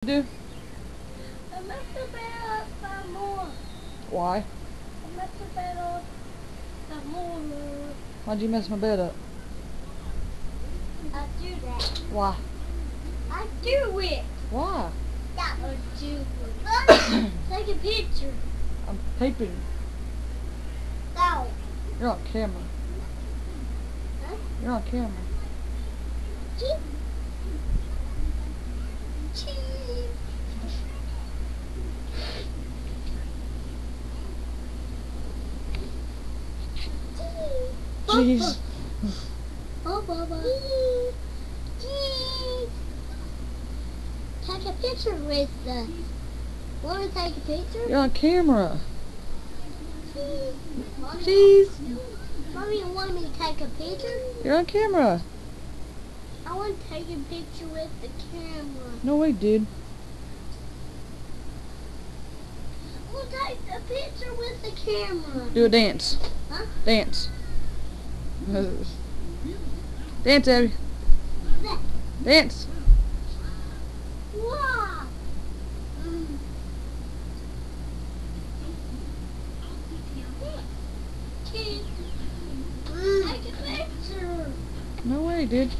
Do? I messed the bed up some more. Why? I messed the bed up some more. Why'd you mess my bed up? I do that. Why? I do it. Why? I do it. Take a picture. I'm taping. Go. You're on camera. Huh? You're on camera. Cheap. Cheap. Jeez. Oh, Bubba. Take a picture with the... Want to take a picture? You're on camera. Mommy, Jeez. Mommy want me to take a picture? You're on camera. I want to take a picture with the camera. No way, dude. I want to take a picture with the camera. Do a dance. Huh? Dance. Dance, Abby. Dance. Wow. Take a picture. No way, dude.